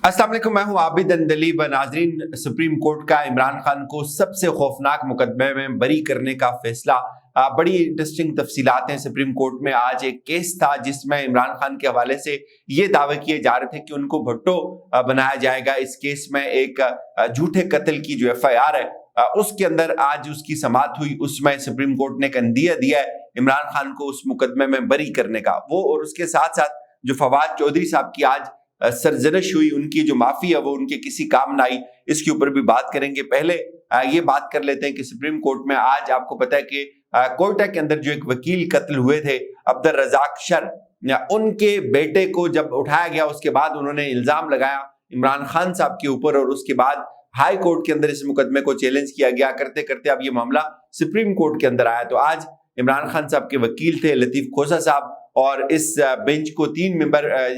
अस्सलाम वालेकुम, मैं हूं आबिद अंदलीब। नाजरीन, सुप्रीम कोर्ट का इमरान खान को सबसे खौफनाक मुकदमे में बरी करने का फैसला। बड़ी इंटरेस्टिंग तफसीलात हैं सुप्रीम कोर्ट में। आज एक केस था जिसमें इमरान खान के हवाले से ये दावे किए जा रहे थे कि उनको भुट्टो बनाया जाएगा। इस केस में एक झूठे कत्ल की जो FIR है उसके अंदर आज उसकी समाअत हुई। उसमें सुप्रीम कोर्ट ने एक अंदिया दिया है इमरान खान को उस मुकदमे में बरी करने का। वो और उसके साथ साथ जो फवाद चौधरी साहब की आज सरजनश हुई, उनकी जो माफी है वो उनके किसी काम ना आई, इसके ऊपर भी बात करेंगे। पहले ये बात कर लेते हैं कि सुप्रीम कोर्ट में आज आपको पता है कि कोयटा के अंदर जो एक वकील कत्ल हुए थे अब्दुल रज़ाक शर, उनके बेटे को जब उठाया गया उसके बाद उन्होंने इल्जाम लगाया इमरान खान साहब के ऊपर और उसके बाद हाई कोर्ट के अंदर इस मुकदमे को चैलेंज किया गया। करते करते अब ये मामला सुप्रीम कोर्ट के अंदर आया। तो आज इमरान खान साहब के वकील थे लतीफ खोसा साहब और इस बेंच को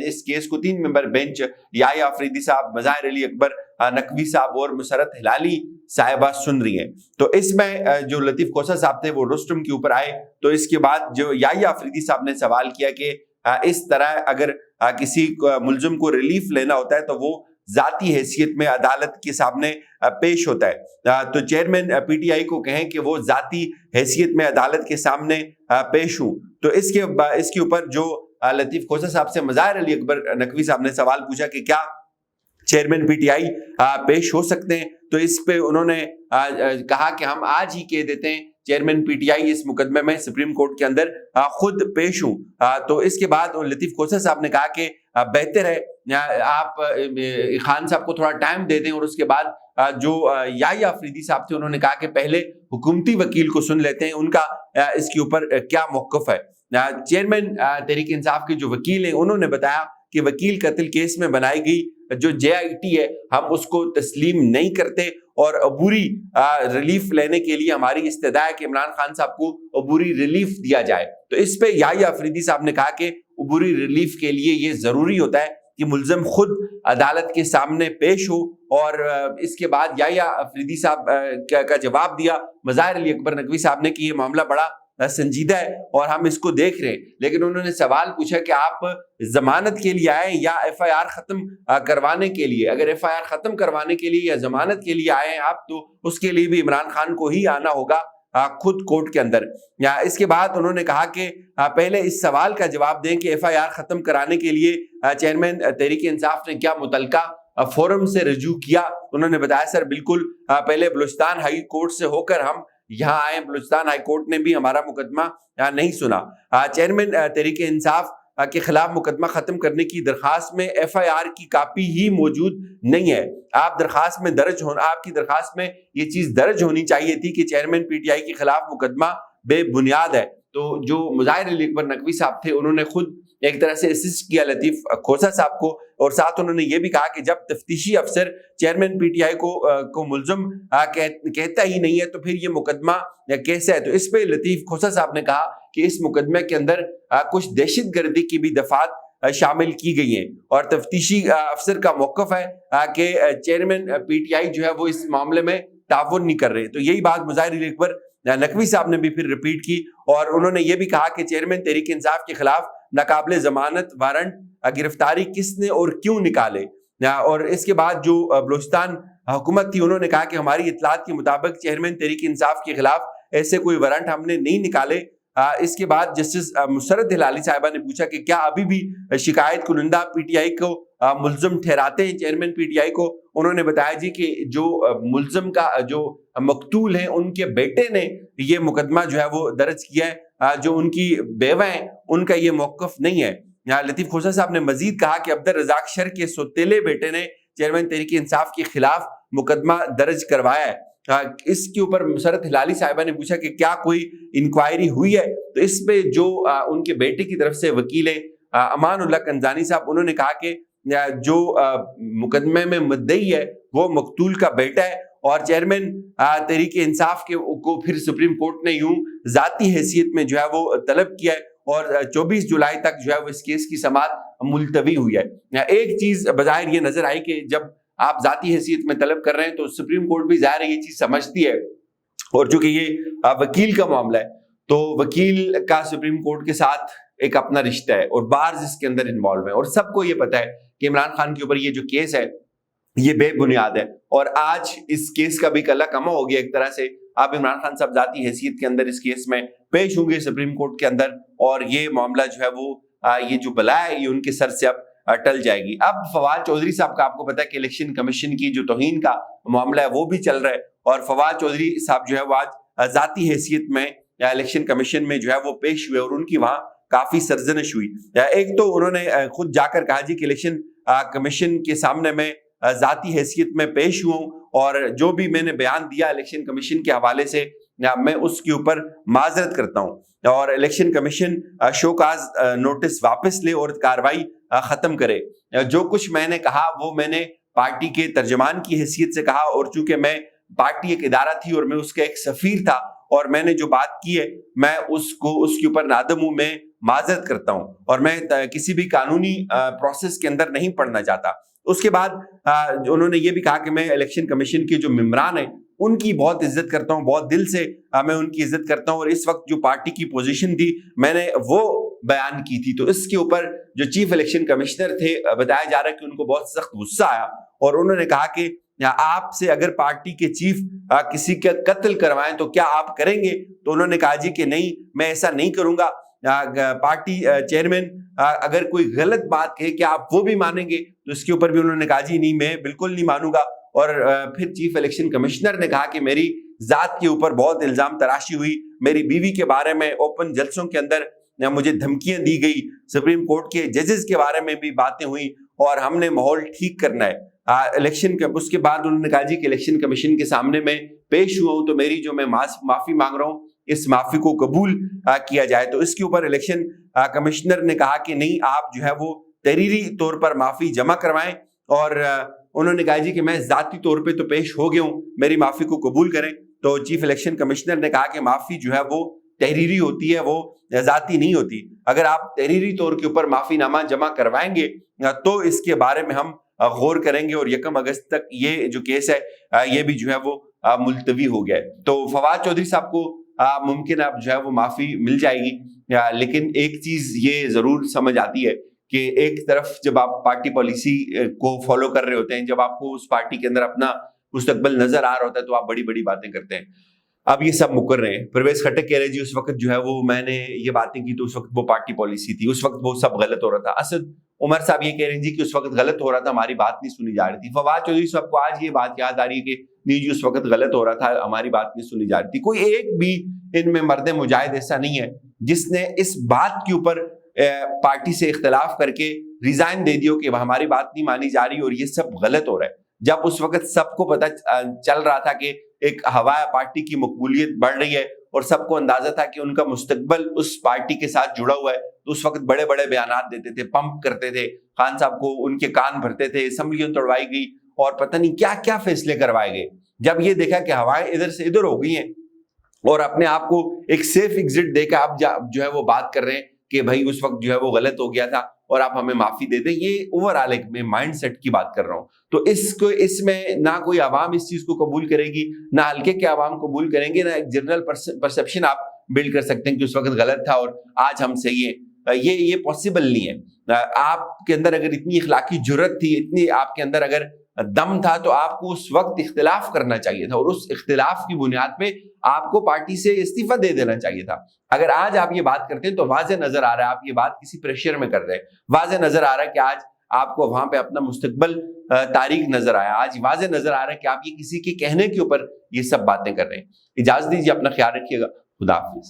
इस केस को 3 मेंबर बेंच याह्या अफरीदी साहब, मज़ाहिर अली अकबर नकवी साहब और मुसरत हिलाली साहिबा सुन रही हैं। तो इसमें जो लतीफ खोसा साहब थे वो रुस्तम के ऊपर आए। तो इसके बाद जो याह्या अफरीदी साहब ने सवाल किया कि इस तरह अगर किसी मुल्जिम को रिलीफ लेना होता है तो वो जाती हैसियत में अदालत के सामने पेश होता है। तो चेयरमैन PTI को कहें कि वो जाती हैसियत में अदालत के सामने पेश हूं। तो इसके ऊपर जो लतीफ खोसा साहब से मज़ाहिर अली अकबर नकवी साहब ने सवाल पूछा कि क्या चेयरमैन PTI पेश हो सकते हैं। तो इस पे उन्होंने कहा कि हम आज ही कह देते हैं चेयरमैन PTI इस मुकदमे में सुप्रीम कोर्ट के अंदर खुद पेश हूं। तो इसके बाद लतीफ खोसा साहब ने कहा कि बेहतर है आप खान साहब को थोड़ा टाइम दे दें। और उसके बाद जो याह्या अफरीदी साहब थे उन्होंने कहा कि पहले हुकूमती वकील को सुन लेते हैं, उनका इसके ऊपर क्या मौक़िफ़ है। चेयरमैन तहरीक इंसाफ के जो वकील हैं उन्होंने बताया कि वकील कत्ल केस में बनाई गई जो JIT है हम उसको तस्लीम नहीं करते और अबूरी रिलीफ लेने के लिए हमारी इस्तदा है कि इमरान खान साहब को अबूरी रिलीफ दिया जाए। तो इस पे याह्या अफरीदी साहब ने कहा कि अबूरी रिलीफ के लिए ये जरूरी होता है कि मुल्जिम खुद अदालत के सामने पेश हो। और इसके बाद याह्या अफरीदी साहब का जवाब दिया मज़ाहिर अली अकबर नकवी साहब ने कि ये मामला बड़ा संजीदा है और हम इसको देख रहे हैं। लेकिन उन्होंने सवाल पूछा कि आप जमानत के लिए आए या FIR खत्म करवाने के लिए। अगर FIR खत्म करवाने के लिए या जमानत के लिए आए हैं आप तो उसके लिए भी इमरान खान को ही आना होगा खुद कोर्ट के अंदर। या इसके बाद उन्होंने कहा कि पहले इस सवाल का जवाब दें कि FIR खत्म कराने के लिए चेयरमैन तहरीक इंसाफ ने क्या मुतलका फोरम से रजू किया। उन्होंने बताया सर बिल्कुल पहले बलूचिस्तान हाई कोर्ट से होकर हम यहाँ आए, बलूचिस्तान हाई कोर्ट ने भी हमारा मुकदमा नहीं सुना। चेयरमैन तहरीक इंसाफ के खिलाफ मुकदमा खत्म करने की दरखास्त में FIR की कापी ही मौजूद नहीं है। आपकी दरखास्त में ये चीज दर्ज होनी चाहिए थी कि चेयरमैन PTI के खिलाफ मुकदमा बेबुनियाद है। तो जो मुज़ाहिर अली अकबर नकवी साहब थे उन्होंने खुद एक तरह से असिस्ट किया लतीफ खोसा साहब को और साथ उन्होंने ये भी कहा कि जब तफ्तीशी अफसर चेयरमैन PTI को मुल्जिम कहता ही नहीं है तो फिर ये मुकदमा कैसे है। तो इस पे लतीफ खोसा साहब ने कहा कि इस मुकदमे के अंदर कुछ दहशतगर्दी की भी दफात शामिल की गई हैं और तफ्तीशी अफसर का मौक़िफ़ है कि चेयरमैन PTI जो है वो इस मामले में ताउन नहीं कर रहे। तो यही बात मुज़ाहिर अली अकबर नकवी साहब ने भी फिर रिपीट की और उन्होंने ये भी कहा कि चेयरमैन तहरीक इंसाफ के खिलाफ नाकाबिले जमानत वारंट गिरफ्तारी किसने और क्यों निकाले। और इसके बाद जो बलूचिस्तान हुकूमत थी उन्होंने कहा कि हमारी इत्तलात के मुताबिक चेयरमैन तहरीक इंसाफ के खिलाफ ऐसे कोई वारंट हमने नहीं निकाले। इसके बाद जस्टिस मुसरत हिलाली साहिबा ने पूछा कि क्या अभी भी शिकायत कुनिंदा PTI को मुल्जिम ठहराते हैं चेयरमैन PTI को। उन्होंने बताया जी कि जो मुल्जिम का जो मकतूल है उनके बेटे ने ये मुकदमा जो है वो दर्ज किया है, जो उनकी बेवा है उनका ये मौक़िफ़ नहीं है। यहाँ लतीफ खोसा साहब ने मजीद कहा कि अब्दुल रज़ाक शर के सौतेले बेटे ने चेयरमैन तहरीक इंसाफ के खिलाफ मुकदमा दर्ज करवाया है। इसके ऊपर मुसरत हिलाली साहिबा ने पूछा कि क्या कोई इंक्वायरी हुई है। तो इस पे जो उनके बेटे की तरफ से वकील अमानुल्लाह कंजानी साहब उन्होंने कहा कि जो मुकदमे में मुद्दई है वो मकतूल का बेटा है और चेयरमैन तहरीक इंसाफ को फिर सुप्रीम कोर्ट ने यूं जाती हैसियत में जो है वो तलब किया है और 24 जुलाई तक जो है वो इस केस की समाअत मुलतवी हुई है। एक चीज बज़ाहिर ये नजर आई कि जब आप जाती हैसियत में तलब कर रहे हैं तो सुप्रीम कोर्ट भी ज़ाहिर है ये चीज समझती है और चूंकि ये वकील का मामला है तो वकील का सुप्रीम कोर्ट के साथ एक अपना रिश्ता है और बार्स इसके अंदर इन्वॉल्व है और सबको ये पता है کہ عمران خان کے اوپر یہ جو کیس ہے یہ بے بنیاد ہے، اور آج اس کیس کا بھی کلا کما ہو گیا ایک طرح سے۔ اب عمران خان صاحب ذاتی حیثیت کے اندر اس کیس میں پیش ہوں گے سپریم کورٹ کے اندر، اور یہ معاملہ جو ہے وہ یہ جو بلا ہے یہ ان کے سر سے اب ٹل جائے گی۔ اب فواد چودھری صاحب کا آپ کو پتا ہے کہ الیکشن کمیشن کی جو توہین کا معاملہ ہے وہ بھی چل رہا ہے، اور فواد چودھری صاحب جو ہے وہ آج ذاتی حیثیت میں الیکشن کمیشن میں جو ہے وہ پیش ہوئے، اور ان کی وہاں کافی سرزنش ہوئی۔ ایک تو انہوں نے خود جا کر کہا جی کہ الیکشن کمیشن کے سامنے میں ذاتی حیثیت میں پیش ہوں، اور جو بھی میں نے بیان دیا الیکشن کمیشن کے حوالے سے میں اس کے اوپر معذرت کرتا ہوں، اور الیکشن کمیشن شوکاز نوٹس واپس لے اور کاروائی ختم کرے۔ جو کچھ میں نے کہا وہ میں نے پارٹی کے ترجمان کی حیثیت سے کہا، اور چونکہ میں پارٹی ایک ادارہ تھی اور میں اس کا ایک سفیر تھا، اور میں نے جو بات کی ہے میں اس کے اوپر نادم ہوں، میں معذرت کرتا ہوں، اور میں کسی بھی قانونی پروسیس کے اندر نہیں پڑنا چاہتا۔ اس کے بعد انہوں نے یہ بھی کہا کہ میں الیکشن کمیشن کے جو ممبران ہیں ان کی بہت عزت کرتا ہوں، بہت دل سے میں ان کی عزت کرتا ہوں، اور اس وقت جو پارٹی کی پوزیشن تھی میں نے وہ بیان کی تھی۔ تو اس کے اوپر جو چیف الیکشن کمشنر تھے بتایا جا رہا ہے کہ ان کو بہت سخت غصہ آیا، اور انہوں نے کہا کہ آپ سے اگر پارٹی کے چیف کسی کا قتل کروائیں تو کیا آپ کریں گے؟ تو انہوں نے کہا جی کہ نہیں، میں ایسا نہیں کروں گا۔ پارٹی چیئرمین اگر کوئی غلط بات کہے کیا آپ وہ بھی مانیں گے؟ تو اس کے اوپر بھی انہوں نے کہا جی نہیں، میں بالکل نہیں مانوں گا۔ اور پھر چیف الیکشن کمشنر نے کہا کہ میری ذات کے اوپر بہت الزام تراشی ہوئی، میری بیوی کے بارے میں اوپن جلسوں کے اندر مجھے دھمکیاں دی گئی، سپریم کورٹ کے ججز کے بارے میں بھی باتیں ہوئی، اور ہم نے ماحول ٹھیک کرنا ہے۔ اس کے بعد انہوں نے کہا جی کہ الیکشن کمیشن کے سامنے میں پیش ہوا ہوں، تو میری جو میں معافی مانگ رہا ہوں اس معافی کو قبول کیا جائے۔ تو اس کے اوپر الیکشن کمشنر نے کہا کہ نہیں، آپ جو ہے وہ تحریری طور پر معافی جمع کروائیں، اور انہوں نے کہا جی کہ میں ذاتی طور پہ تو پیش ہو گیا ہوں، میری معافی کو قبول کریں۔ تو چیف الیکشن کمشنر نے کہا کہ معافی جو ہے وہ تحریری ہوتی ہے، وہ ذاتی نہیں ہوتی۔ اگر آپ تحریری طور کے اوپر معافی نامہ جمع کروائیں گے تو اس کے بارے میں ہم غور کریں گے، اور 1 اگست تک یہ جو کیس ہے یہ بھی جو ہے وہ ملتوی ہو گیا ہے۔ تو فواد چودھری صاحب کو ممکن اب جو ہے وہ معافی مل جائے گی، لیکن ایک چیز یہ ضرور سمجھ آتی ہے کہ ایک طرف جب آپ پارٹی پالیسی کو فالو کر رہے ہوتے ہیں، جب آپ کو اس پارٹی کے اندر اپنا مستقبل نظر آ رہا ہوتا ہے، تو آپ بڑی بڑی باتیں کرتے ہیں۔ اب یہ سب مکر رہے ہیں۔ پرویز خٹک کہہ رہے جی اس وقت جو ہے وہ میں نے یہ باتیں کی تو اس وقت وہ پارٹی پالیسی تھی، اس وقت وہ سب غلط ہو رہا تھا۔ اسد عمر صاحب یہ کہہ رہے ہیں جی کہ اس وقت غلط ہو رہا تھا، ہماری بات نہیں سنی جا رہی تھی۔ فواد چودھری صاحب کو آج یہ بات یاد آ رہی ہے کہ نہیں جی اس وقت غلط ہو رہا تھا، ہماری بات نہیں سنی جا رہی تھی۔ کوئی ایک بھی ان میں مرد مجاہد ایسا نہیں ہے جس نے اس بات کے اوپر پارٹی سے اختلاف کر کے ریزائن دے دیو کہ ہماری بات نہیں مانی جا رہی اور یہ سب غلط ہو رہا ہے، جب اس وقت سب کو پتہ چل رہا تھا کہ ایک ہوا پارٹی کی مقبولیت بڑھ رہی ہے، اور سب کو اندازہ تھا کہ ان کا مستقبل اس پارٹی کے ساتھ جڑا ہوا ہے۔ تو اس وقت بڑے بڑے بیانات دیتے تھے، پمپ کرتے تھے، خان صاحب کو ان کے کان بھرتے تھے، اسمبلیوں توڑوائی گئی اور پتہ نہیں کیا کیا فیصلے کروائے گئے۔ جب یہ دیکھا کہ ہوائیں ادھر سے ادھر ہو گئی ہیں اور اپنے آپ کو ایک سیف ایگزٹ دے کے آپ جو ہے وہ بات کر رہے ہیں کہ بھائی اس وقت جو ہے وہ غلط ہو گیا تھا اور آپ ہمیں معافی دے دیں، یہ اوور آل ایک میں مائنڈ سیٹ کی بات کر رہا ہوں۔ تو اس میں نہ کوئی عوام اس چیز کو قبول کرے گی، نہ ہلکے کے عوام قبول کریں گے، نہ ایک جنرل پرسپشن آپ بلڈ کر سکتے ہیں کہ اس وقت غلط تھا اور آج ہم صحیح ہیں۔ یہ پاسبل نہیں ہے۔ آپ کے اندر اگر اتنی اخلاقی جرت تھی، اتنی آپ کے اندر اگر دم تھا، تو آپ کو اس وقت اختلاف کرنا چاہیے تھا، اور اس اختلاف کی بنیاد پہ آپ کو پارٹی سے استعفیٰ دے دینا چاہیے تھا۔ اگر آج آپ یہ بات کرتے ہیں تو واضح نظر آ رہا ہے آپ یہ بات کسی پریشر میں کر رہے ہیں، واضح نظر آ رہا ہے کہ آج آپ کو وہاں پہ اپنا مستقبل تاریک نظر آیا، آج واضح نظر آ رہا ہے کہ آپ یہ کسی کے کہنے کے اوپر یہ سب باتیں کر رہے ہیں۔ اجازت دیجیے، اپنا خیال رکھیے گا، خدا حافظ۔